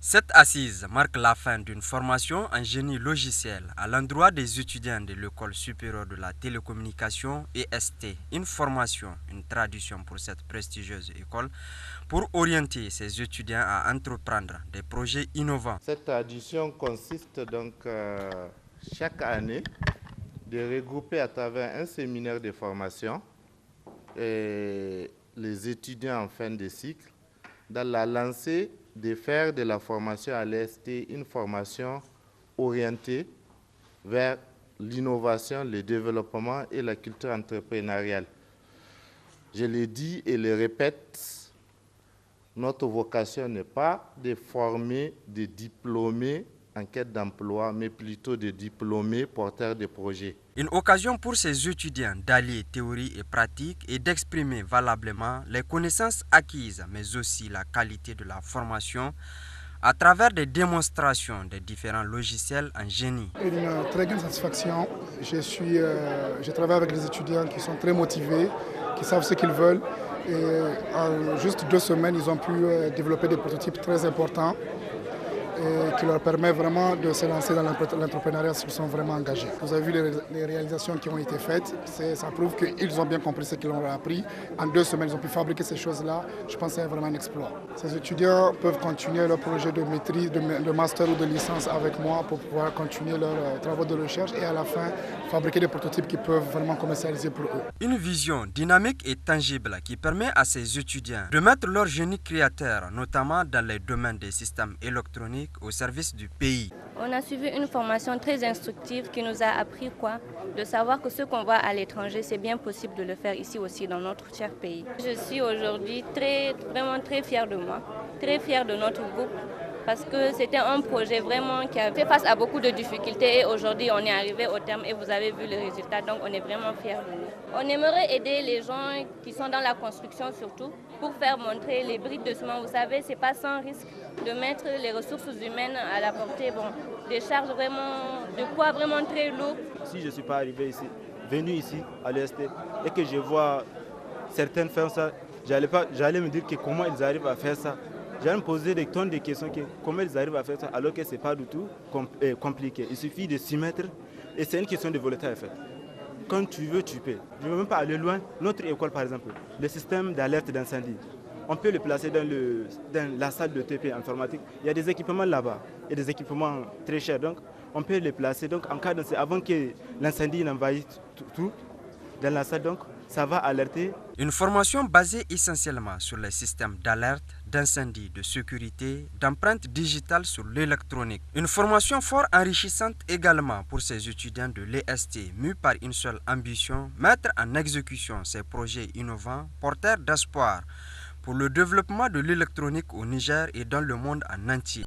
Cette assise marque la fin d'une formation en génie logiciel à l'endroit des étudiants de l'École supérieure de la télécommunication EST. Une formation, une tradition pour cette prestigieuse école pour orienter ses étudiants à entreprendre des projets innovants. Cette tradition consiste donc chaque année de regrouper à travers un séminaire de formation les étudiants en fin de cycle dans la lancée de faire de la formation à l'EST une formation orientée vers l'innovation, le développement et la culture entrepreneuriale. Je le dis et le répète, notre vocation n'est pas de former des diplômés en quête d'emploi, mais plutôt des diplômés porteurs de projets. Une occasion pour ces étudiants d'allier théorie et pratique et d'exprimer valablement les connaissances acquises, mais aussi la qualité de la formation à travers des démonstrations des différents logiciels en génie. Une très grande satisfaction. Je travaille avec des étudiants qui sont très motivés, qui savent ce qu'ils veulent. Et en juste 2 semaines, ils ont pu développer des prototypes très importants et qui leur permet vraiment de se lancer dans l'entrepreneuriat s'ils sont vraiment engagés. Vous avez vu les réalisations qui ont été faites, ça prouve qu'ils ont bien compris ce qu'ils ont appris. En 2 semaines, ils ont pu fabriquer ces choses-là. Je pense que c'est vraiment un exploit. Ces étudiants peuvent continuer leur projet de maîtrise, de master ou de licence avec moi pour pouvoir continuer leurs travaux de recherche et à la fin fabriquer des prototypes qui peuvent vraiment commercialiser pour eux. Une vision dynamique et tangible qui permet à ces étudiants de mettre leur génie créateur, notamment dans les domaines des systèmes électroniques, au service du pays. On a suivi une formation très instructive qui nous a appris de savoir que ce qu'on voit à l'étranger, c'est bien possible de le faire ici aussi dans notre cher pays. Je suis aujourd'hui vraiment très fière de moi, très fière de notre groupe parce que c'était un projet vraiment qui a fait face à beaucoup de difficultés et aujourd'hui on est arrivé au terme et vous avez vu le résultat, donc on est vraiment fiers de nous. On aimerait aider les gens qui sont dans la construction surtout pour faire montrer les briques de ciment. Vous savez, c'est pas sans risque de mettre les ressources humaines à la portée, des charges vraiment, de poids vraiment très lourds. Si je ne suis pas venu ici à l'EST et que je vois certaines faire ça, j'allais me dire que comment ils arrivent à faire ça. J'allais me poser des tonnes de questions, comment ils arrivent à faire ça alors que ce n'est pas du tout compliqué. Il suffit de s'y mettre et c'est une question de volonté en fait. Quand tu veux, tu peux. Je ne veux même pas aller loin. Notre école par exemple, le système d'alerte d'incendie, on peut le placer dans la salle de TP informatique. Il y a des équipements là-bas et des équipements très chers. Donc on peut les placer donc, en cas d'incendie, avant que l'incendie n'envahisse tout dans la salle. Donc ça va alerter. Une formation basée essentiellement sur les systèmes d'alerte, d'incendie, de sécurité, d'empreinte digitale sur l'électronique. Une formation fort enrichissante également pour ces étudiants de l'EST, mus par une seule ambition, mettre en exécution ces projets innovants, porteurs d'espoir pour le développement de l'électronique au Niger et dans le monde en entier.